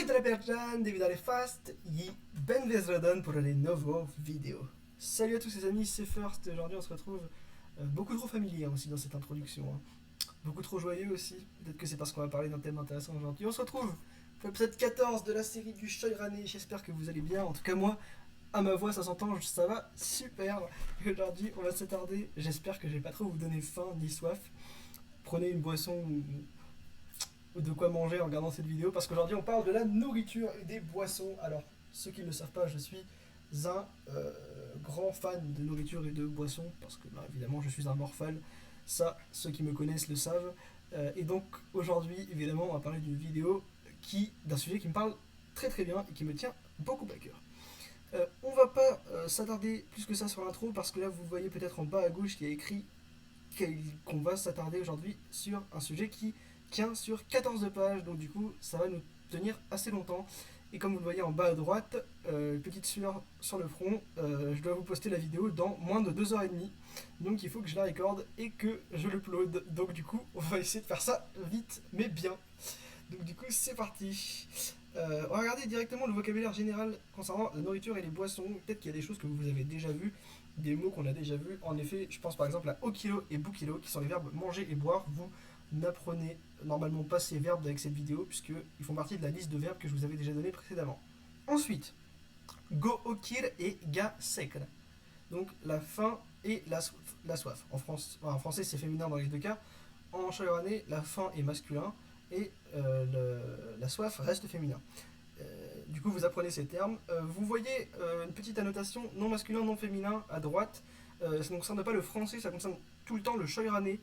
tutte le persone, devi dare fast, gli ben vezradan pour les nouveaux vidéos. Salut à tous les amis, c'est First, aujourd'hui on se retrouve beaucoup trop familier aussi dans cette introduction. Beaucoup trop joyeux aussi, peut-être que c'est parce qu'on va parler d'un thème intéressant aujourd'hui. On se retrouve pour l'épisode 14 de la série du Shoirane, j'espère que vous allez bien, en tout cas moi, à ma voix ça s'entend, ça va super. Et aujourd'hui on va s'attarder, j'espère que je vais pas trop vous donner faim ni soif. Prenez une boisson ou de quoi manger en regardant cette vidéo parce qu'aujourd'hui on parle de la nourriture et des boissons. Alors, ceux qui ne le savent pas, je suis un grand fan de nourriture et de boissons parce que évidemment je suis un morphale, ça ceux qui me connaissent le savent. Et donc aujourd'hui évidemment on va parler d'une vidéo d'un sujet qui me parle très très bien et qui me tient beaucoup à cœur. On va pas s'attarder plus que ça sur l'intro parce que là vous voyez peut-être en bas à gauche qu'il y a écrit qu'on va s'attarder aujourd'hui sur un sujet qui tient sur 14 pages, donc du coup ça va nous tenir assez longtemps. Et comme vous le voyez en bas à droite, petite sueur sur le front, je dois vous poster la vidéo dans moins de 2h30, donc il faut que je la recorde et que je l'upload. Donc du coup on va essayer de faire ça vite mais bien. Donc du coup c'est parti. On va regarder directement le vocabulaire général concernant la nourriture et les boissons. Peut-être qu'il y a des choses que vous avez déjà vues, des mots qu'on a déjà vus. En effet, je pense par exemple à okilo et bukilo, qui sont les verbes manger et boire. Vous n'apprenez normalement pas ces verbes avec cette vidéo, puisqu'ils font partie de la liste de verbes que je vous avais déjà donnée précédemment. Ensuite, go okir et ga sekr. Donc la faim et la soif. En français, c'est féminin dans les deux cas. En shoirane, la faim est masculin et la soif reste féminin. Du coup, vous apprenez ces termes. Vous voyez une petite annotation non masculin, non féminin à droite. Ça ne concerne pas le français, ça concerne tout le temps le shoirane.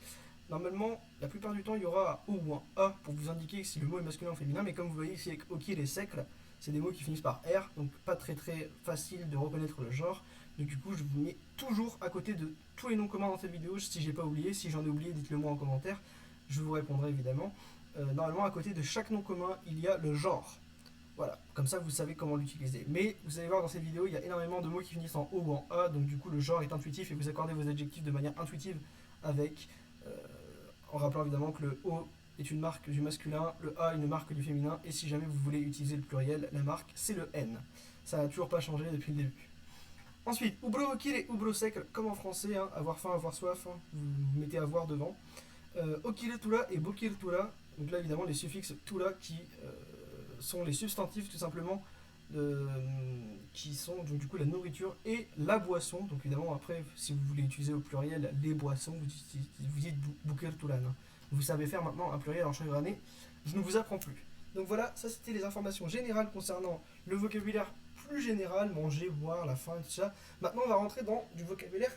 Normalement, la plupart du temps, il y aura un O ou un A pour vous indiquer si le mot est masculin ou féminin. Mais comme vous voyez ici avec okir et sekr, c'est des mots qui finissent par R, donc pas très très facile de reconnaître le genre. Donc du coup, je vous mets toujours à côté de tous les noms communs dans cette vidéo. Si j'ai pas oublié, si j'en ai oublié, dites-le moi en commentaire. Je vous répondrai évidemment. Normalement, à côté de chaque nom commun, il y a le genre. Voilà, comme ça vous savez comment l'utiliser. Mais vous allez voir dans cette vidéo, il y a énormément de mots qui finissent en O ou en A, donc du coup le genre est intuitif et vous accordez vos adjectifs de manière intuitive avec, en rappelant évidemment que le O est une marque du masculin, le A une marque du féminin, et si jamais vous voulez utiliser le pluriel, la marque c'est le N. Ça n'a toujours pas changé depuis le début. Ensuite, ubro okir et ubro sekr, comme en français, hein, avoir faim, avoir soif, hein, vous mettez avoir devant. Okir tula et bokir tula, donc là évidemment les suffixes tula qui sont les substantifs tout simplement qui sont donc du coup la nourriture et la boisson. Donc évidemment après si vous voulez utiliser au pluriel les boissons, vous dites bukir tulan. Vous savez faire maintenant un pluriel en shoirane, je ne vous apprends plus. Donc voilà, ça c'était les informations générales concernant le vocabulaire plus général, manger, boire, la faim, tout ça. Maintenant on va rentrer dans du vocabulaire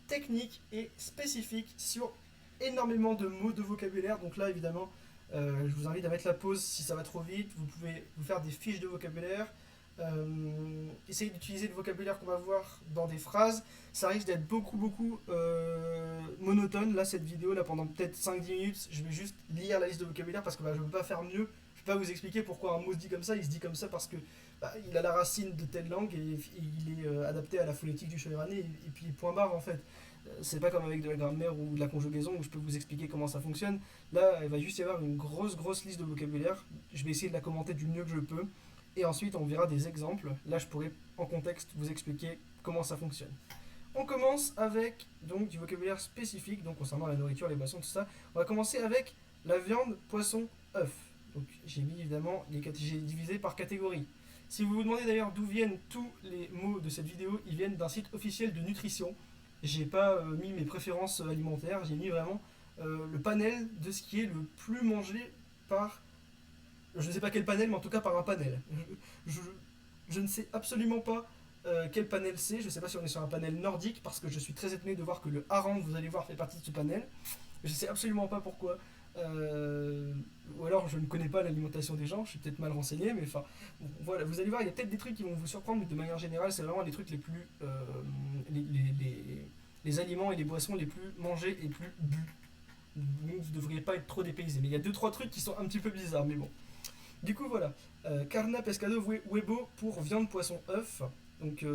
technique et spécifique sur énormément de mots de vocabulaire. Donc là évidemment je vous invite à mettre la pause si ça va trop vite. Vous pouvez vous faire des fiches de vocabulaire. Essayez d'utiliser le vocabulaire qu'on va voir dans des phrases. Ça risque d'être beaucoup monotone. Là, cette vidéo, là, pendant peut-être 5-10 minutes, je vais juste lire la liste de vocabulaire parce que je ne peux pas faire mieux. Je ne peux pas vous expliquer pourquoi un mot se dit comme ça. Il se dit comme ça parce que il a la racine de telle langue et il est adapté à la phonétique du shoirane et puis point barre en fait. C'est pas comme avec de la grammaire ou de la conjugaison où je peux vous expliquer comment ça fonctionne. Là, il va juste y avoir une grosse liste de vocabulaire. Je vais essayer de la commenter du mieux que je peux. Et ensuite, on verra des exemples. Là, je pourrai en contexte vous expliquer comment ça fonctionne. On commence avec donc du vocabulaire spécifique, donc concernant la nourriture, les boissons, tout ça. On va commencer avec la viande, poisson, œuf. Donc j'ai mis évidemment j'ai divisé par catégorie. Si vous vous demandez d'ailleurs d'où viennent tous les mots de cette vidéo, ils viennent d'un site officiel de nutrition. J'ai pas mis mes préférences alimentaires, j'ai mis vraiment le panel de ce qui est le plus mangé par, je ne sais pas quel panel, mais en tout cas par un panel. Je ne sais absolument pas quel panel c'est, je ne sais pas si on est sur un panel nordique, parce que je suis très étonné de voir que le hareng, vous allez voir, fait partie de ce panel. Je ne sais absolument pas pourquoi. Ou alors je ne connais pas l'alimentation des gens, je suis peut-être mal renseigné, mais enfin, voilà, vous allez voir, il y a peut-être des trucs qui vont vous surprendre, mais de manière générale, c'est vraiment les trucs les plus. Les aliments et les boissons les plus mangés et plus bu. Donc vous ne devriez pas être trop dépaysé. Mais il y a 2-3 trucs qui sont un petit peu bizarres, mais bon. Du coup, voilà. Carna, pescado, huevo pour viande, poisson, œuf. Donc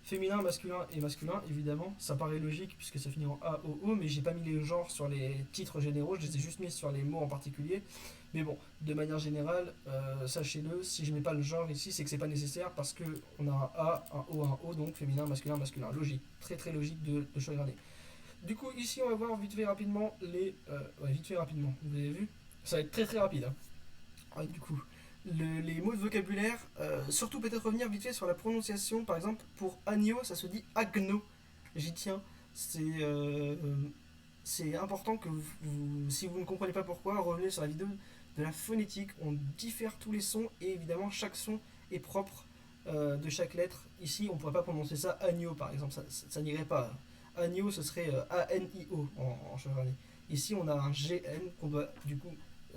féminin, masculin et masculin, évidemment. Ça paraît logique puisque ça finit en A, O, O, mais j'ai pas mis les genres sur les titres généraux, je les ai juste mis sur les mots en particulier. Mais bon, de manière générale, sachez-le, si je mets pas le genre ici, c'est que c'est pas nécessaire parce que on a un A, un O, donc féminin, masculin, masculin. Logique, très très logique de Shoirane. Du coup, ici, on va voir vite fait rapidement ouais, vite fait rapidement, vous avez vu? Ça va être très très rapide. Hein. Ouais, du coup, les mots de vocabulaire, surtout peut-être revenir vite fait sur la prononciation. Par exemple, pour agneau, ça se dit agno. J'y tiens. C'est important que si vous ne comprenez pas pourquoi, revenez sur la vidéo de la phonétique. On diffère tous les sons et évidemment chaque son est propre de chaque lettre. Ici, on ne pourrait pas prononcer ça agneau par exemple, ça n'irait pas. Agneau, ce serait A-N-I-O en chevronnais. Ici, on a un G-N qu'on doit du coup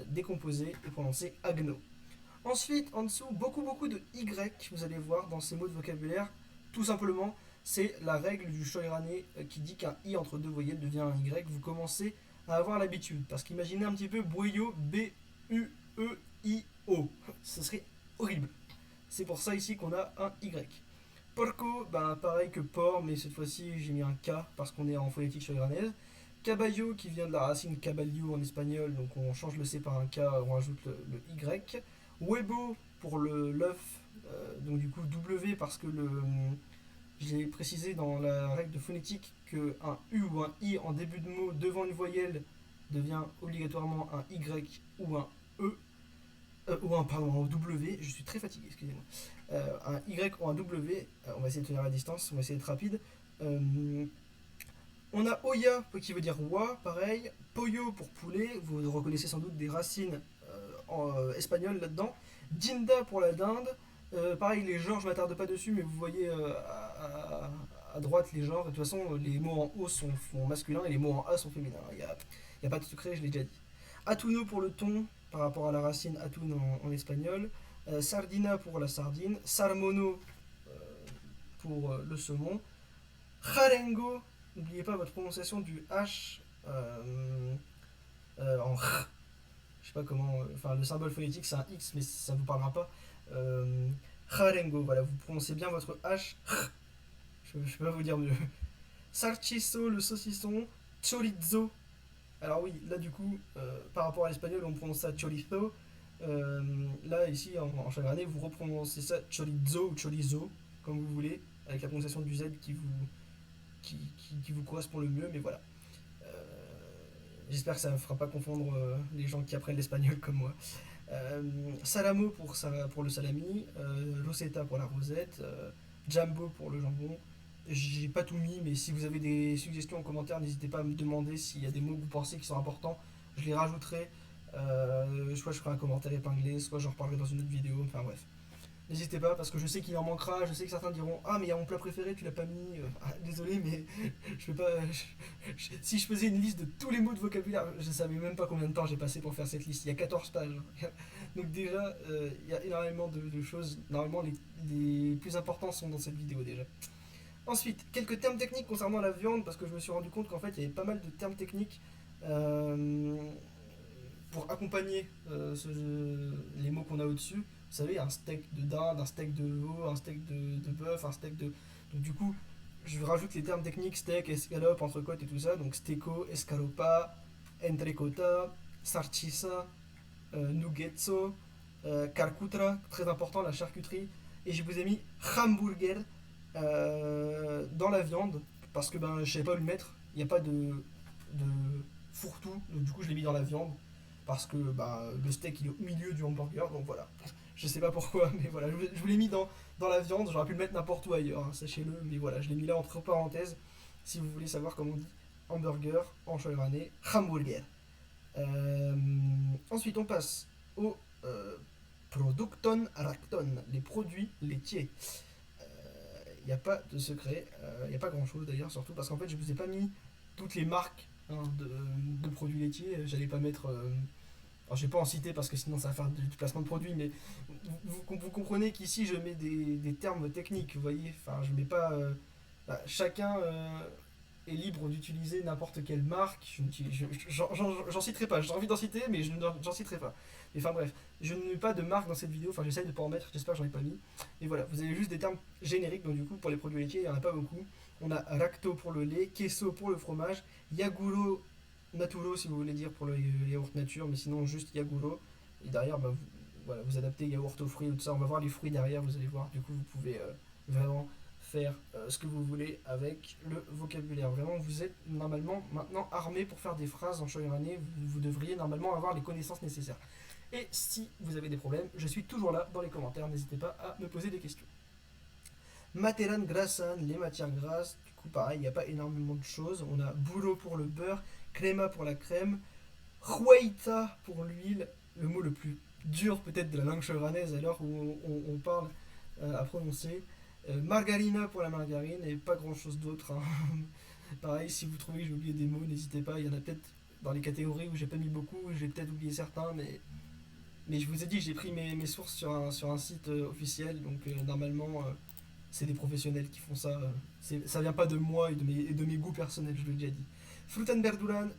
décomposer et prononcer agno. Ensuite, en dessous, beaucoup de Y, vous allez voir dans ces mots de vocabulaire. Tout simplement, c'est la règle du shoirane qui dit qu'un I entre deux voyelles devient un Y. Vous commencez à avoir l'habitude. Parce qu'imaginez un petit peu Boyo, B-U-E-I-O. Ce serait horrible. C'est pour ça ici qu'on a un Y. Porco, ben, pareil que porc, mais cette fois-ci j'ai mis un K parce qu'on est en phonétique shoiranaise. Caballo qui vient de la racine caballo en espagnol, donc on change le C par un K, on rajoute le Y. Huevo pour l'œuf, donc du coup W parce que j'ai précisé dans la règle de phonétique qu'un U ou un I en début de mot devant une voyelle devient obligatoirement un Y ou un E, ou un, pardon, un W, je suis très fatigué, excusez-moi. Un Y ou un W, on va essayer de tenir la distance, on va essayer d'être rapide. On a Oya qui veut dire wa, pareil. Pollo pour poulet, vous reconnaissez sans doute des racines espagnoles là-dedans. Dinda pour la dinde. Pareil, les genres, je ne m'attarde pas dessus, mais vous voyez à droite les genres. De toute façon, les mots en O sont masculins et les mots en A sont féminins. Il n'y a pas de secret, je l'ai déjà dit. Atuno pour le thon, par rapport à la racine atun en espagnol. Sardina pour la sardine. Salmono pour le saumon. Jarengo, n'oubliez pas votre prononciation du H en R. Je sais pas comment. Enfin, le symbole phonétique c'est un X, mais ça ne vous parlera pas. Jarengo, voilà, vous prononcez bien votre H. Je ne peux pas vous dire mieux. Sarchiso, le saucisson. Chorizo. Alors, oui, là du coup, par rapport à l'espagnol, on prononce ça chorizo. Là, ici, en chevronnais, vous reprononcez ça chorizo ou chorizo, comme vous voulez, avec la prononciation du Z qui vous correspond le mieux, mais voilà. J'espère que ça ne fera pas confondre les gens qui apprennent l'espagnol comme moi. Salamo pour le salami, rosetta pour la rosette, jumbo pour le jambon. J'ai pas tout mis, mais si vous avez des suggestions en commentaire, n'hésitez pas à me demander s'il y a des mots que vous pensez qui sont importants. Je les rajouterai. Soit je ferai un commentaire épinglé, soit j'en reparlerai dans une autre vidéo. Enfin bref. N'hésitez pas parce que je sais qu'il en manquera. Je sais que certains diront ah mais il y a mon plat préféré, tu l'as pas mis. Désolé mais je peux pas. Si je faisais une liste de tous les mots de vocabulaire, je savais même pas combien de temps j'ai passé pour faire cette liste. Il y a 14 pages. Donc déjà il y a énormément de choses. Normalement les plus importants sont dans cette vidéo déjà. Ensuite, quelques termes techniques concernant la viande, parce que je me suis rendu compte qu'en fait, il y avait pas mal de termes techniques pour accompagner les mots qu'on a au-dessus. Vous savez, un steak de dinde, un steak de veau, un steak de bœuf, un steak de... Donc du coup, je rajoute les termes techniques steak, escalope, entrecôte et tout ça. Donc steako, escalopa, entrecota, sarchisa, nuggetso, charcuterie, très important, la charcuterie. Et je vous ai mis hamburger dans la viande parce que ben je savais pas où le mettre. Il n'y a pas de fourre-tout, donc du coup je l'ai mis dans la viande parce que bah, le steak il est au milieu du hamburger, donc voilà. Je sais pas pourquoi, mais voilà, je vous l'ai mis dans la viande. J'aurais pu le mettre n'importe où ailleurs, hein, sachez-le, mais voilà, je l'ai mis là entre parenthèses si vous voulez savoir comment on dit hamburger en chevronnais, hamburger. Ensuite, on passe au producton racton, les produits laitiers. Il n'y a pas de secret, il n'y a pas grand chose d'ailleurs, surtout parce qu'en fait je vous ai pas mis toutes les marques hein, de produits laitiers. J'allais pas mettre. Alors je vais pas en citer parce que sinon ça va faire du placement de produits, mais vous comprenez qu'ici je mets des termes techniques, vous voyez. Enfin, je mets pas. Chacun est libre d'utiliser n'importe quelle marque. J'en citerai pas. J'ai envie d'en citer, mais j'en citerai pas. Mais enfin bref, je ne mets pas de marque dans cette vidéo. Enfin, j'essaye de pas en mettre. J'espère que j'en ai pas mis. Et voilà, vous avez juste des termes génériques. Donc du coup, pour les produits laitiers, il y en a pas beaucoup. On a racto pour le lait, queso pour le fromage, yaguro naturo si vous voulez dire pour le yaourt nature, mais sinon juste yaguro. Et derrière, bah, voilà, vous adaptez yaourt aux fruits ou tout ça. On va voir les fruits derrière, vous allez voir. Du coup, vous pouvez vraiment faire ce que vous voulez avec le vocabulaire. Vraiment, vous êtes normalement maintenant armé pour faire des phrases en shoyurane. Vous devriez normalement avoir les connaissances nécessaires. Et si vous avez des problèmes, je suis toujours là dans les commentaires. N'hésitez pas à me poser des questions. Materan grasan, les matières grasses. Du coup, pareil, il n'y a pas énormément de choses. On a burro pour le beurre, crema pour la crème, hueita pour l'huile, le mot le plus dur peut-être de la langue chevranaise à l'heure où on parle à prononcer. Margarina pour la margarine et pas grand chose d'autre. Hein. Pareil, si vous trouvez que j'ai oublié des mots, n'hésitez pas. Il y en a peut-être dans les catégories où j'ai pas mis beaucoup, j'ai peut-être oublié certains, mais je vous ai dit que j'ai pris mes sources sur un site officiel, donc normalement c'est des professionnels qui font ça. Ça vient pas de moi et de mes goûts personnels, je l'ai déjà dit. Frutan verduran,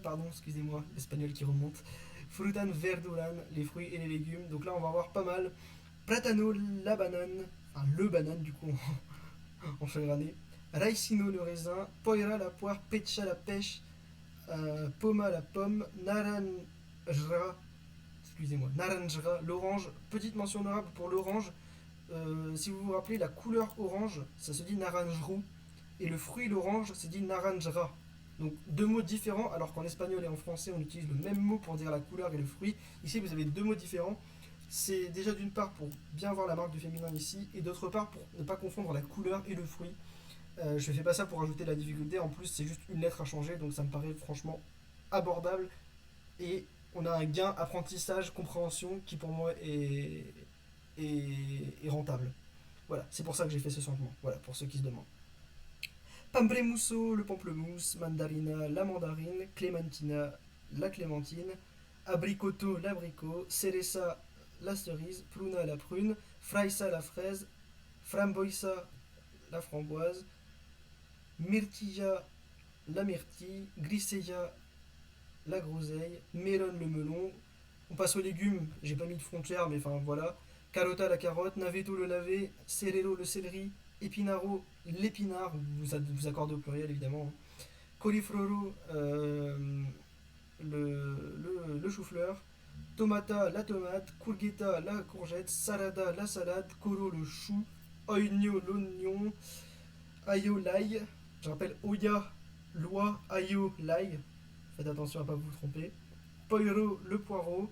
pardon, excusez-moi, l'espagnol qui remonte. Frutan verduran, les fruits et les légumes. Donc là, on va voir pas mal. Platano, la banane, enfin le banane du coup en chevrannée. Raicino, le raisin. Poira, la poire. Pecha, la pêche. Poma, la pomme. Naranja, excusez-moi, naranja, l'orange. Petite mention honorable pour l'orange. Si vous vous rappelez, la couleur orange, ça se dit naranjru. Et le fruit, l'orange, c'est dit naranjra. Donc deux mots différents, alors qu'en espagnol et en français, on utilise le même mot pour dire la couleur et le fruit. Ici, vous avez deux mots différents. C'est déjà d'une part pour bien voir la marque du féminin ici, et d'autre part pour ne pas confondre la couleur et le fruit. Je ne fais pas ça pour ajouter la difficulté, en plus c'est juste une lettre à changer, donc ça me paraît franchement abordable. Et on a un gain apprentissage, compréhension qui pour moi est rentable. Voilà, c'est pour ça que j'ai fait ce changement. Voilà, pour ceux qui se demandent. Pamplemousso, le pamplemousse, mandarina, la mandarine, clémentina, la clémentine, abricoto, l'abricot, ceresa, la cerise, pruna, la prune, fraisa, la fraise, framboisa, la framboise, myrtilla, la myrtille, griseilla, la groseille, melon, le melon. On passe aux légumes, j'ai pas mis de frontière, mais enfin voilà. Carota, la carotte, naveto, le navet, cerero, le céleri, épinaro, l'épinard, vous accordez au pluriel évidemment. Colifloro, le chou-fleur. Tomata, la tomate. Courgetta, la courgette. Salada, la salade. Coro, le chou. Oigno, l'oignon. Ayo, l'ail. Je rappelle Oya, loi, ayo, l'ail. Faites attention à ne pas vous tromper. Poiro, le poireau.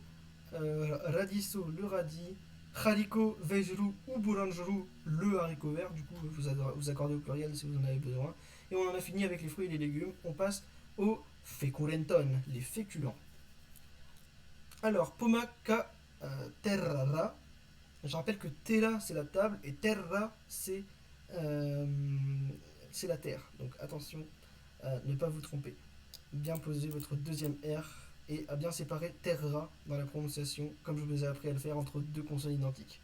Radisso, le radis. Haricot, vejru ou boulangeru, le haricot vert. Du coup, vous accordez au pluriel si vous en avez besoin. Et on en a fini avec les fruits et les légumes. On passe aux feculenton, les féculents. Alors, pomaca terra. Je rappelle que terra c'est la table et terra euh, c'est la terre. Donc attention à ne pas vous tromper. Bien poser votre deuxième R et à bien séparer terra dans la prononciation, comme je vous ai appris à le faire entre deux consonnes identiques.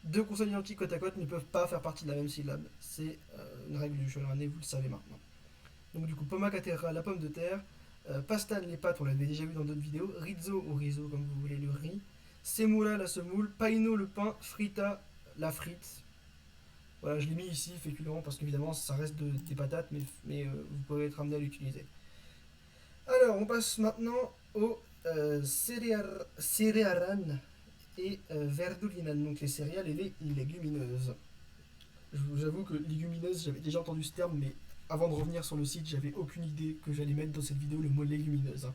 Deux consonnes identiques côte à côte ne peuvent pas faire partie de la même syllabe. C'est une règle du shoyurane, vous le savez maintenant. Donc du coup, pomaca terra, la pomme de terre. Pastan, les pâtes, on l'avait déjà vu dans d'autres vidéos. Rizzo ou riso, comme vous voulez, le riz. Semoula, la semoule. Paino, le pain. Frita, la frite. Voilà, je l'ai mis ici, féculent, parce qu'évidemment, ça reste des patates, mais vous pouvez être amené à l'utiliser. Alors, on passe maintenant au céréaran et verdulinan, donc les céréales et les légumineuses. J'avoue que légumineuse, j'avais déjà entendu ce terme, mais avant de revenir sur le site, j'avais aucune idée que j'allais mettre dans cette vidéo le mot légumineuse. Hein.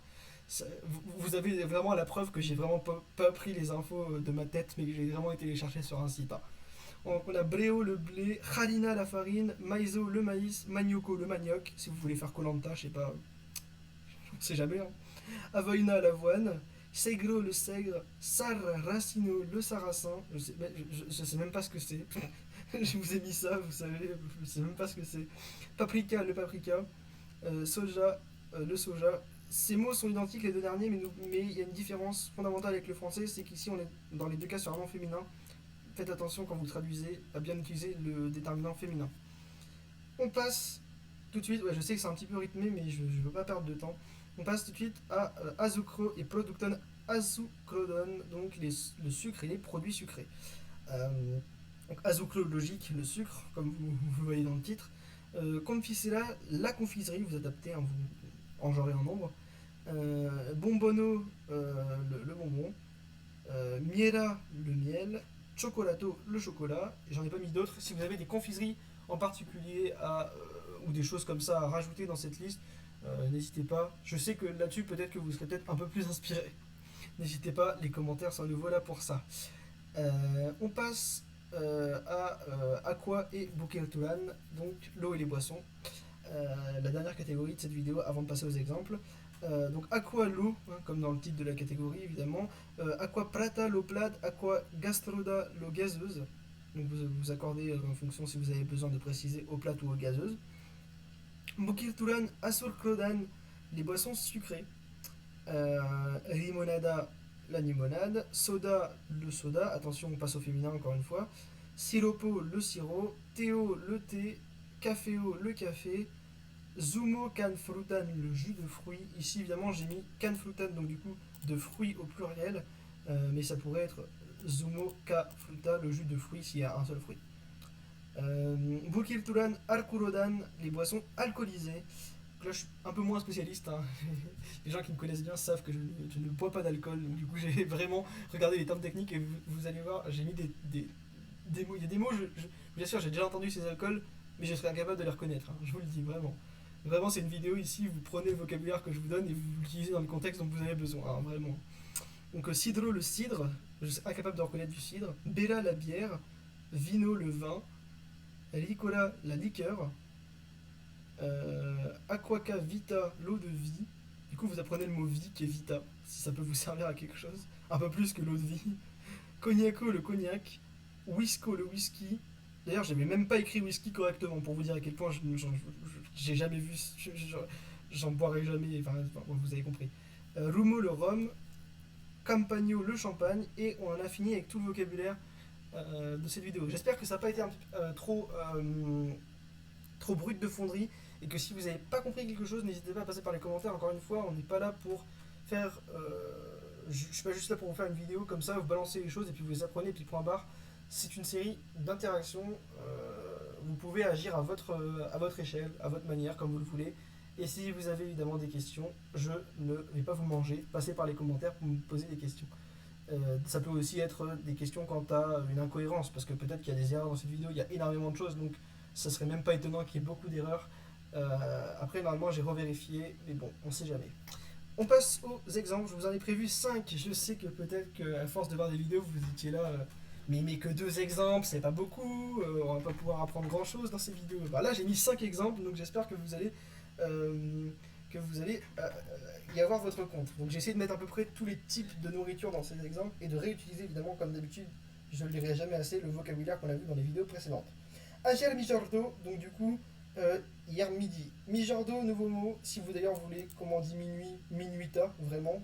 Vous avez vraiment la preuve que j'ai vraiment pas pris les infos de ma tête, mais que j'ai vraiment été les chercher sur un site. Hein. On a bréo, le blé, harina, la farine, maizo, le maïs, manioco, le manioc. Si vous voulez faire colanta, je sais pas, on sait jamais. Hein. Avoina, l'avoine, segro, le sègre, sarracino, le sarrasin. Je sais même pas ce que c'est. Je vous ai mis ça, vous savez, je sais même pas ce que c'est. Paprika, le paprika. Soja, le soja. Ces mots sont identiques les deux derniers, mais il y a une différence fondamentale avec le français, c'est qu'ici on est dans les deux cas sur un nom féminin. Faites attention quand vous traduisez à bien utiliser le déterminant féminin. On passe tout de suite, ouais je sais que c'est un petit peu rythmé mais je ne veux pas perdre de temps. On passe tout de suite à azucro et producton azucrodon, donc le sucre et les produits sucrés. Donc azucro, logique, le sucre, comme vous voyez dans le titre. Confisera, la confiserie, vous adaptez en genre et en nombre. Bonbono, le bonbon. Miera, le miel. Chocolato, le chocolat. J'en ai pas mis d'autres. Si vous avez des confiseries en particulier ou des choses comme ça à rajouter dans cette liste, n'hésitez pas. Je sais que là-dessus, peut-être que vous serez peut-être un peu plus inspiré. N'hésitez pas, les commentaires sont à nouveau là pour ça. On passe à Aqua et Bukeltulan, donc l'eau et les boissons. La dernière catégorie de cette vidéo avant de passer aux exemples. Donc Aqua l'eau, hein, comme dans le titre de la catégorie évidemment. Aqua Prata l'eau plate, Aqua Gastroda l'eau gazeuse. Donc vous accordez en fonction si vous avez besoin de préciser eau plate ou eau gazeuse. Bukiltulan Asur Klodan, les boissons sucrées. Limonada, la limonade. Soda, le soda. Attention, on passe au féminin encore une fois. Siropo, le sirop. Théo, le thé. Caféo, le café. Zumo can frutan, le jus de fruits. Ici, évidemment, j'ai mis can frutan, donc du coup, de fruits au pluriel. Mais ça pourrait être Zumo ka fruta, le jus de fruits s'il y a un seul fruit. Bukilturan Arkurodan, les boissons alcoolisées. Donc là, je suis un peu moins spécialiste, hein. Les gens qui me connaissent bien savent que je ne bois pas d'alcool. Donc, du coup, j'ai vraiment regardé les termes techniques et vous allez voir, j'ai mis des mots. Il y a des mots, bien sûr, j'ai déjà entendu ces alcools, mais je serais incapable de les reconnaître, hein. Je vous le dis vraiment. Vraiment, c'est une vidéo ici, vous prenez le vocabulaire que je vous donne et vous l'utilisez dans le contexte dont vous avez besoin, hein, vraiment. Donc, cidro, le cidre, je suis incapable de reconnaître du cidre. Bella, la bière. Vino, le vin. Ricola, la liqueur. Aquaca Vita, l'eau de vie. Du coup, vous apprenez le mot vie qui est vita, si ça peut vous servir à quelque chose. Un peu plus que l'eau de vie. Cognaco, le cognac. Whisco, le whisky. D'ailleurs, j'avais même pas écrit whisky correctement pour vous dire à quel point j'ai jamais vu. J'en boirai jamais. Enfin, vous avez compris. Rumo, le rhum. Campagno, le champagne. Et on en a fini avec tout le vocabulaire de cette vidéo. J'espère que ça n'a pas été trop brut de fonderie et que si vous n'avez pas compris quelque chose, n'hésitez pas à passer par les commentaires. Encore une fois, on n'est pas là pour faire. Je suis pas juste là pour vous faire une vidéo comme ça, vous balancez les choses et puis vous les apprenez, et puis point barre. C'est une série d'interactions. Vous pouvez agir à votre échelle, à votre manière, comme vous le voulez. Et si vous avez évidemment des questions, je ne vais pas vous manger. Passez par les commentaires pour me poser des questions. Ça peut aussi être des questions quant à une incohérence, parce que peut-être qu'il y a des erreurs dans cette vidéo, il y a énormément de choses, donc ça serait même pas étonnant qu'il y ait beaucoup d'erreurs. Après, normalement, j'ai revérifié, mais bon, on sait jamais. On passe aux exemples, je vous en ai prévu 5. Je sais que peut-être qu'à force de voir des vidéos, vous étiez là, mais que 2 exemples, c'est pas beaucoup, on va pas pouvoir apprendre grand chose dans ces vidéos. Bah, là, j'ai mis 5 exemples, donc j'espère que vous allez y avoir votre compte. Donc j'ai essayé de mettre à peu près tous les types de nourriture dans ces exemples et de réutiliser évidemment comme d'habitude, je ne lirai jamais assez, le vocabulaire qu'on a vu dans les vidéos précédentes. Ager Mijordo, donc du coup hier midi. Mijordo, nouveau mot, si vous d'ailleurs voulez, comment on dit minuit, minuita, vraiment,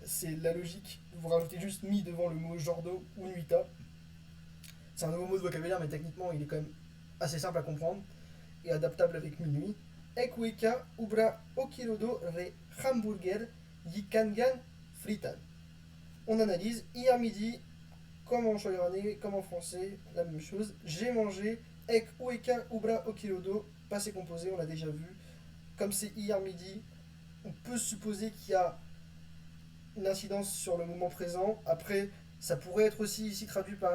c'est la logique, vous rajoutez juste mi devant le mot jordo ou nuita. C'est un nouveau mot de vocabulaire mais techniquement il est quand même assez simple à comprendre et adaptable avec minuit. Ekueka ubra okirodo re hamburger yikangan fritan. On analyse. Hier midi, comme en choyranais, comme en français, la même chose. J'ai mangé ek ueka ubra okirodo, passé composé, on l'a déjà vu. Comme c'est hier midi, on peut supposer qu'il y a une incidence sur le moment présent. Après, ça pourrait être aussi ici traduit par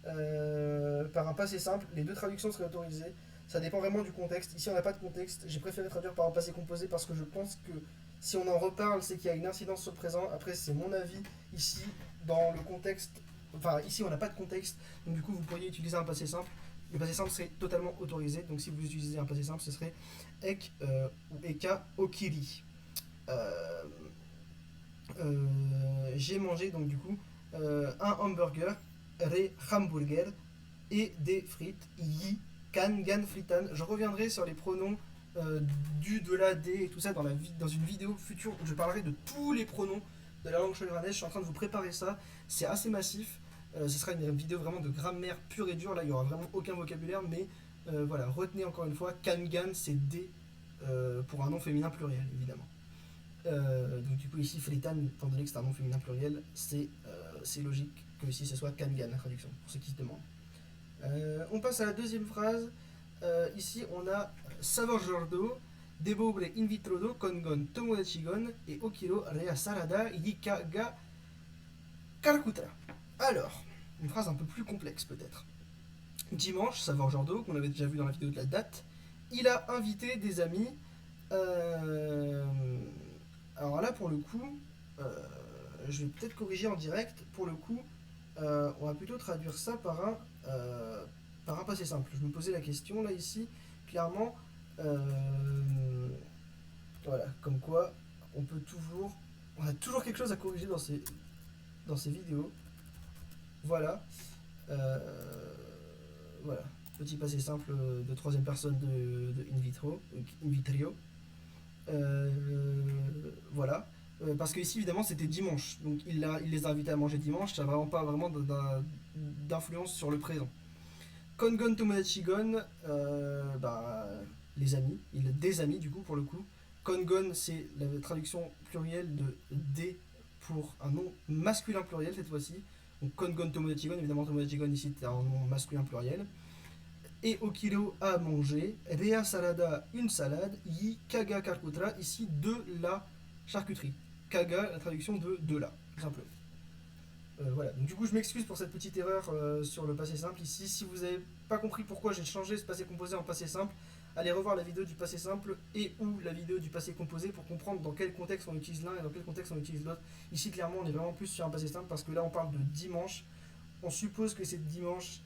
un passé simple. Les deux traductions seraient autorisées. Ça dépend vraiment du contexte. Ici, on n'a pas de contexte. J'ai préféré traduire par un passé composé parce que je pense que si on en reparle, c'est qu'il y a une incidence sur le présent. Après, c'est mon avis. Ici, dans le contexte. Enfin, ici, on n'a pas de contexte. Donc, du coup, vous pourriez utiliser un passé simple. Le passé simple serait totalement autorisé. Donc, si vous utilisez un passé simple, ce serait ek ou eka okiri. J'ai mangé, donc, du coup, un hamburger, re hamburger, et des frites, yi. Kan, gan, fritan. Je reviendrai sur les pronoms du, de la, des et tout ça dans une vidéo future où je parlerai de tous les pronoms de la langue choyrannaise. Je suis en train de vous préparer ça. C'est assez massif. Ce sera une vidéo vraiment de grammaire pure et dure. Là, il n'y aura vraiment aucun vocabulaire. Mais voilà, retenez encore une fois, kan, gan, c'est des pour un nom féminin pluriel, évidemment. Donc du coup, ici, fritan, étant donné que c'est un nom féminin pluriel, c'est logique que ici, ce soit kan, gan, la traduction, pour ceux qui se demandent. On passe à la deuxième phrase. Ici, on a Savor Jordo. Debobre in vitro do kongon tomodachigon et okiro rea sarada yika ga karkutra. Alors, une phrase un peu plus complexe peut-être. Dimanche, savoir Jordo, qu'on avait déjà vu dans la vidéo de la date, il a invité des amis. euh, Alors là, pour le coup, je vais peut-être corriger en direct. Pour le coup, on va plutôt traduire ça par un passé simple. Je me posais la question là ici, clairement, voilà, comme quoi on a toujours quelque chose à corriger dans ces vidéos. Voilà, euh, voilà, petit passé simple de troisième personne de in vitrio. Euh, voilà. Parce que ici, évidemment, c'était dimanche. Donc, il les a invités à manger dimanche. Ça n'a vraiment pas vraiment d'influence sur le présent. Kongon Tomodachigon, les amis. Des amis, du coup, pour le coup. Kongon, c'est la traduction plurielle de des pour un nom masculin pluriel cette fois-ci. Donc, Kongon Tomodachigon, évidemment, Tomodachigon ici, c'est un nom masculin pluriel. Et Okiro à manger, Rea Salada, une salade, Yi Kaga Karkutra, ici de la charcuterie. Kaga, la traduction de la, tout simplement. Voilà, donc du coup je m'excuse pour cette petite erreur sur le passé simple ici. Si vous n'avez pas compris pourquoi j'ai changé ce passé composé en passé simple, allez revoir la vidéo du passé simple et ou la vidéo du passé composé pour comprendre dans quel contexte on utilise l'un et dans quel contexte on utilise l'autre. Ici clairement on est vraiment plus sur un passé simple parce que là on parle de dimanche. On suppose que c'est dimanche,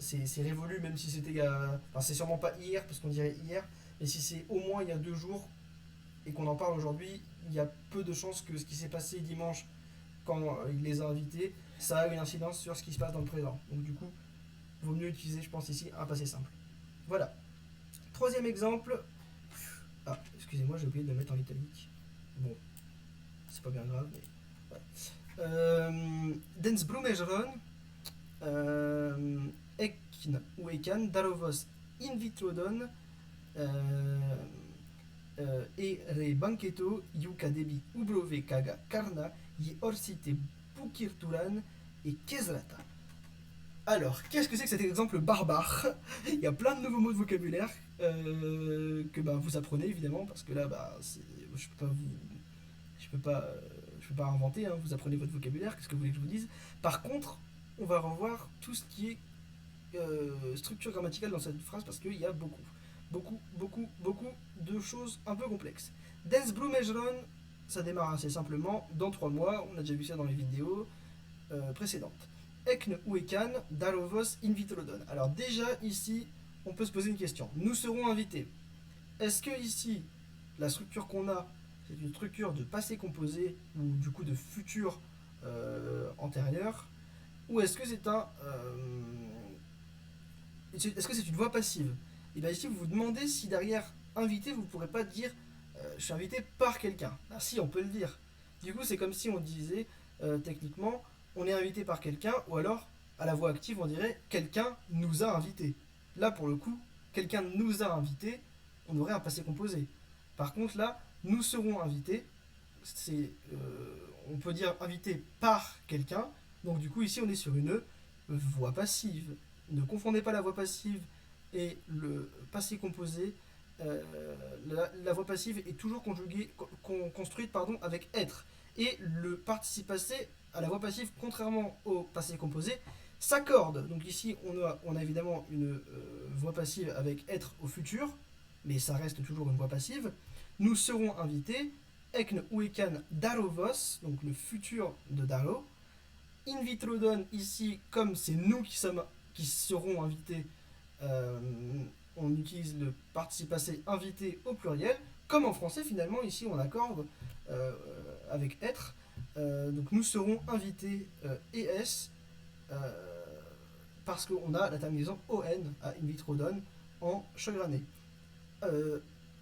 c'est révolu même si c'était il y a... Enfin c'est sûrement pas hier parce qu'on dirait hier, mais si c'est au moins il y a 2 jours et qu'on en parle aujourd'hui, il y a peu de chances que ce qui s'est passé dimanche quand il les a invités, ça a une incidence sur ce qui se passe dans le présent. Donc du coup, il vaut mieux utiliser, je pense ici, un passé simple. Voilà. Troisième exemple. Ah, excusez-moi, j'ai oublié de le mettre en italique. Bon, c'est pas bien grave, mais voilà. Dens Brumejeron, Ekn ou Ekan, Darovos in vitrodon, e re banketo yuka debi ubrove kaga karna yi orsite bukirturan et kezrata. Alors, qu'est-ce que c'est que cet exemple barbare? Il y a plein de nouveaux mots de vocabulaire que vous apprenez évidemment parce que là je peux pas je peux pas inventer, hein, vous apprenez votre vocabulaire, qu'est-ce que vous voulez que je vous dise? Par contre, on va revoir tout ce qui est structure grammaticale dans cette phrase parce qu'il y a beaucoup de choses un peu complexes. Dens Blumejron, ça démarre assez simplement, dans 3 mois, on a déjà vu ça dans les vidéos précédentes. Ekn ou Ekan, Darovos in vitrodon. Alors déjà ici, on peut se poser une question. Nous serons invités. Est-ce que ici, la structure qu'on a, c'est une structure de passé composé ou du coup de futur antérieur, ou est-ce que c'est est-ce que c'est une voix passive? Et bien ici, vous vous demandez si derrière invité, vous ne pourrez pas dire je suis invité par quelqu'un. Ah si, on peut le dire. Du coup, c'est comme si on disait techniquement on est invité par quelqu'un, ou alors à la voix active, on dirait quelqu'un nous a invités. Là, pour le coup, quelqu'un nous a invités, on aurait un passé composé. Par contre, là, nous serons invités, on peut dire invité par quelqu'un, donc du coup, ici, on est sur une voix passive. Ne confondez pas la voix passive et le passé composé. La voix passive est toujours construite avec être. Et le participe passé à la voix passive, contrairement au passé composé, s'accorde. Donc ici, on a évidemment une voix passive avec être au futur, mais ça reste toujours une voix passive. Nous serons invités, ekn ou ekan darovos, donc le futur de daro. In vitrodon, ici, comme c'est nous qui serons invités, on utilise le participe passé invité au pluriel. Comme en français, finalement, ici, on accorde avec être. Donc nous serons invités ES parce qu'on a la terminaison ON à in vitrodon en chagriné.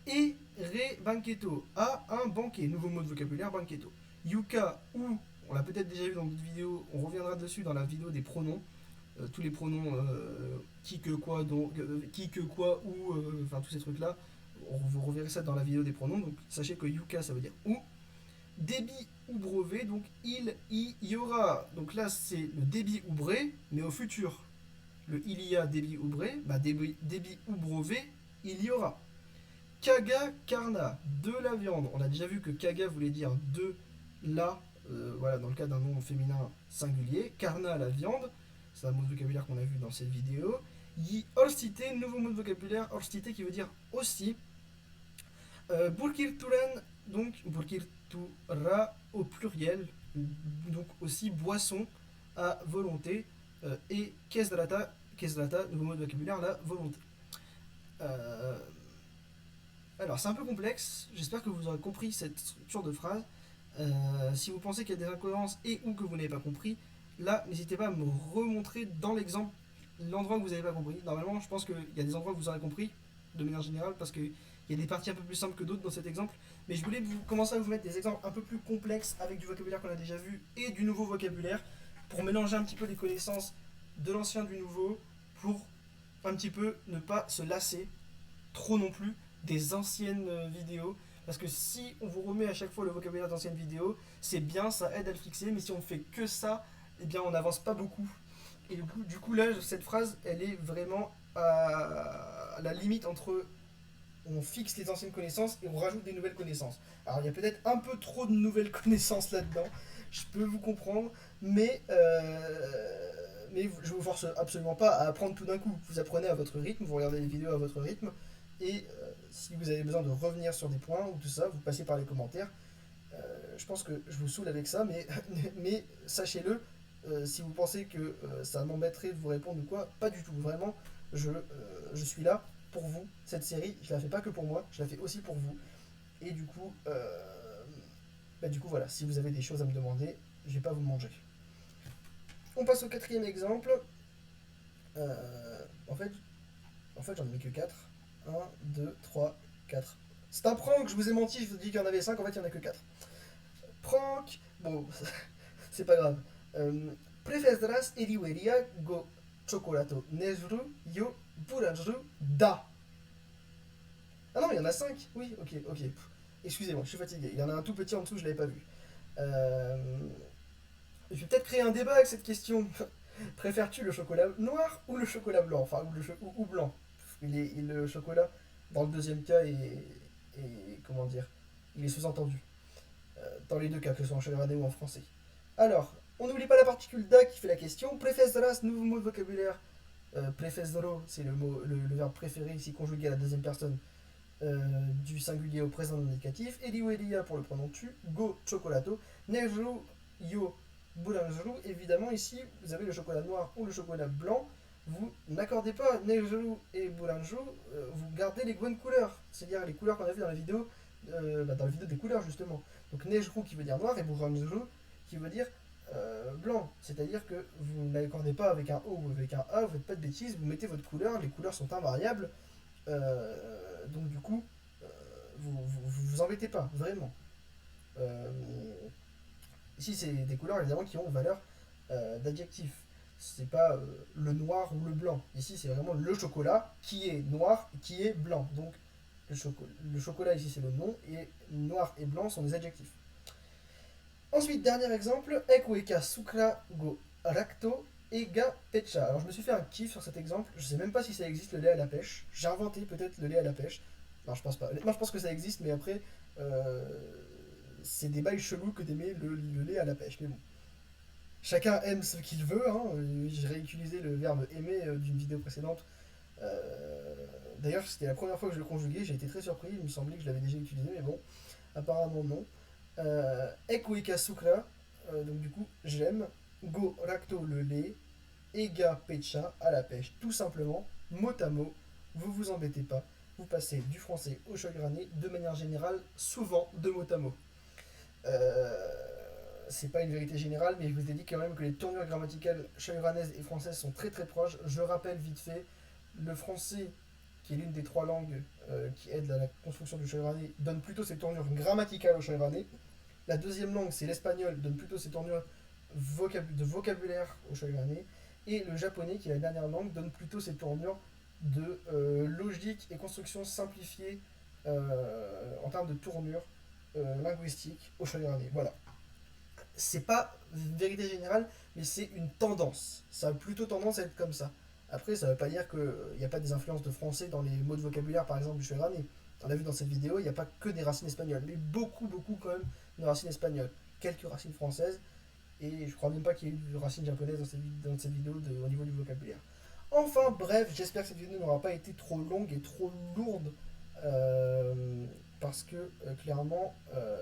Et re banqueto, à un banquet, nouveau mot de vocabulaire, banqueto. Yuka ou, on l'a peut-être déjà vu dans d'autres vidéos, on reviendra dessus dans la vidéo des pronoms. Tous les pronoms qui que quoi ou enfin tous ces trucs là, vous reverrez ça dans la vidéo des pronoms. Donc sachez que yuka ça veut dire ou. Débit ou brevet, donc il y aura. Donc là c'est le débit ou bré, mais au futur. Le il y a débit ou bré, débit ou brevet, il y aura. Kaga karna, de la viande. On a déjà vu que kaga voulait dire de la, voilà, dans le cas d'un nom féminin singulier. Karna, la viande, c'est un mot de vocabulaire qu'on a vu dans cette vidéo. Yi orstite, nouveau mot de vocabulaire, orstite qui veut dire aussi. Burkirturan, donc burkirtura au pluriel, donc aussi boisson à volonté. Et kesdrata, kesdrata, nouveau mot de vocabulaire, la volonté. Euh, alors, c'est un peu complexe. J'espère que vous aurez compris cette structure de phrase. Si vous pensez qu'il y a des incohérences et ou que vous n'avez pas compris, là, n'hésitez pas à me remontrer dans l'exemple l'endroit que vous n'avez pas compris. Normalement, je pense qu'il y a des endroits que vous aurez compris, de manière générale, parce qu'il y a des parties un peu plus simples que d'autres dans cet exemple. Mais je voulais commencer à vous mettre des exemples un peu plus complexes avec du vocabulaire qu'on a déjà vu et du nouveau vocabulaire pour mélanger un petit peu les connaissances de l'ancien du nouveau pour un petit peu ne pas se lasser trop non plus des anciennes vidéos. Parce que si on vous remet à chaque fois le vocabulaire d'anciennes vidéos, c'est bien, ça aide à le fixer, mais si on fait que ça, eh bien on n'avance pas beaucoup. Et du coup là, cette phrase, elle est vraiment à la limite entre on fixe les anciennes connaissances et on rajoute des nouvelles connaissances. Alors il y a peut-être un peu trop de nouvelles connaissances là-dedans, je peux vous comprendre, mais je vous force absolument pas à apprendre tout d'un coup. Vous apprenez à votre rythme, vous regardez les vidéos à votre rythme, et si vous avez besoin de revenir sur des points ou tout ça, vous passez par les commentaires. Je pense que je vous saoule avec ça, mais sachez-le, si vous pensez que ça m'embêterait de vous répondre ou quoi, pas du tout. Vraiment, je suis là pour vous. Cette série, je la fais pas que pour moi, je la fais aussi pour vous. Et du coup voilà, si vous avez des choses à me demander, je vais pas vous manger. On passe au quatrième exemple. En fait, j'en ai mis que 4. 1, 2, 3, 4. C'est un prank, je vous ai menti, je vous ai dit qu'il y en avait 5, en fait il y en a que 4. Prank, bon, c'est pas grave. Preferas eriweria go chocolato nezru yo buranjru da. Ah non, il y en a 5. Oui, ok. Excusez-moi, je suis fatigué. Il y en a un tout petit en dessous, je l'avais pas vu. Je vais peut-être créer un débat avec cette question. Préfères-tu le chocolat noir ou le chocolat blanc? Enfin, ou blanc. Le chocolat, dans le deuxième cas, comment dire, il est sous-entendu. Dans les deux cas, que ce soit en chevronné ou en français. Alors, on n'oublie pas la particule da qui fait la question. Prefesras, nouveau mot de vocabulaire. Prefesro, c'est le verbe préféré ici conjugué à la deuxième personne du singulier au présent indicatif. Eliu elia pour le pronom tu. Go chocolato. Neju yo boulangeru. Évidemment, ici, vous avez le chocolat noir ou le chocolat blanc. Vous n'accordez pas Neju et Boulangeru, vous gardez les bonnes couleurs, c'est-à-dire les couleurs qu'on a vues dans la vidéo, dans la vidéo des couleurs justement. Donc Neju qui veut dire noir et Boulangeru qui veut dire blanc, c'est-à-dire que vous n'accordez pas avec un O ou avec un A, vous faites pas de bêtises, vous mettez votre couleur, les couleurs sont invariables, donc du coup, vous embêtez pas, vraiment. Euh, Ici, c'est des couleurs évidemment qui ont valeur d'adjectif. C'est pas le noir ou le blanc. Ici, c'est vraiment le chocolat qui est noir et qui est blanc. Donc, le chocolat ici, c'est le nom, et noir et blanc sont des adjectifs. Ensuite, dernier exemple, Ekueka sukra go racto ega pecha. Alors, je me suis fait un kiff sur cet exemple. Je sais même pas si ça existe, le lait à la pêche. J'ai inventé peut-être le lait à la pêche. Non, je pense pas. Moi, je pense que ça existe, mais après, c'est des bails chelous que d'aimer le lait à la pêche. Mais bon. Chacun aime ce qu'il veut. Hein. J'ai réutilisé le verbe aimer d'une vidéo précédente. D'ailleurs, c'était la première fois que je le conjuguais. J'ai été très surpris. Il me semblait que je l'avais déjà utilisé, mais bon, apparemment non. Ekuika sukra, donc du coup, j'aime. Go racto, le lait. Ega pecha, à la pêche. Tout simplement, mot à mot. Vous vous embêtez pas. Vous passez du français au shograné de manière générale, souvent de mot à mot. C'est pas une vérité générale, mais je vous ai dit quand même que les tournures grammaticales shairanaises et françaises sont très très proches. Je rappelle vite fait, le français, qui est l'une des trois langues qui aident à la construction du shairané, donne plutôt ses tournures grammaticales au shairané. La deuxième langue, c'est l'espagnol, donne plutôt ses tournures de vocabulaire au shairané. Et le japonais, qui est la dernière langue, donne plutôt ses tournures de logique et construction simplifiée en termes de tournure linguistique au shairané. Voilà. C'est pas une vérité générale, mais c'est une tendance. Ça a plutôt tendance à être comme ça. Après, ça veut pas dire qu'il n'y a pas des influences de français dans les mots de vocabulaire, par exemple, du shoirané. on l'a vu dans cette vidéo, il n'y a pas que des racines espagnoles, mais beaucoup quand même de racines espagnoles. Quelques racines françaises, et je crois même pas qu'il y ait eu de racines japonaises dans cette vidéo au niveau du vocabulaire. Enfin bref, j'espère que cette vidéo n'aura pas été trop longue et trop lourde, parce que clairement,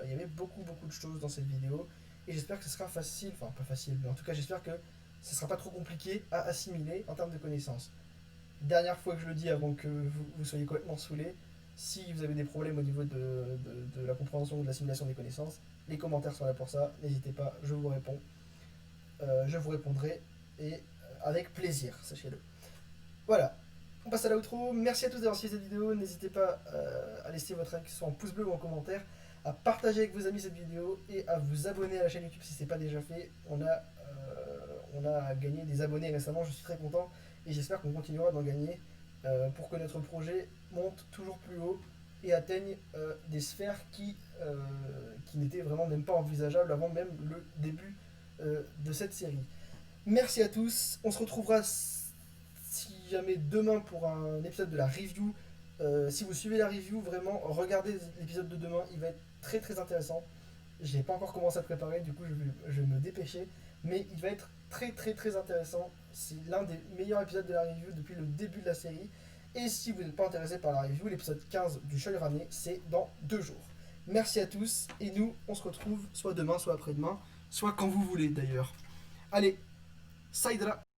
il y avait beaucoup de choses dans cette vidéo, et j'espère que ce sera facile, enfin pas facile, mais en tout cas j'espère que ce sera pas trop compliqué à assimiler en termes de connaissances. Dernière fois que je le dis avant que vous soyez complètement saoulés, si vous avez des problèmes au niveau de la compréhension ou de l'assimilation des connaissances, les commentaires sont là pour ça, n'hésitez pas, je vous réponds. Je vous répondrai, et avec plaisir, sachez-le. Voilà, on passe à l'outro. Merci à tous d'avoir suivi cette vidéo. N'hésitez pas à laisser votre avis, que ce soit en pouce bleu ou en commentaire, à partager avec vos amis cette vidéo et à vous abonner à la chaîne YouTube si ce n'est pas déjà fait. On a gagné des abonnés récemment, je suis très content et j'espère qu'on continuera d'en gagner pour que notre projet monte toujours plus haut et atteigne des sphères qui n'étaient vraiment même pas envisageables avant même le début de cette série. Merci à tous, on se retrouvera si jamais demain pour un épisode de la review. Si vous suivez la review, vraiment regardez l'épisode de demain, il va être très intéressant. Je n'ai pas encore commencé à préparer, du coup je vais me dépêcher, mais il va être très intéressant. C'est l'un des meilleurs épisodes de la review depuis le début de la série. Et si vous n'êtes pas intéressé par la review, l'épisode 15 du Shoyrané, c'est dans 2 jours. Merci à tous, et nous on se retrouve soit demain, soit après-demain, soit quand vous voulez d'ailleurs. Allez, Saïdra!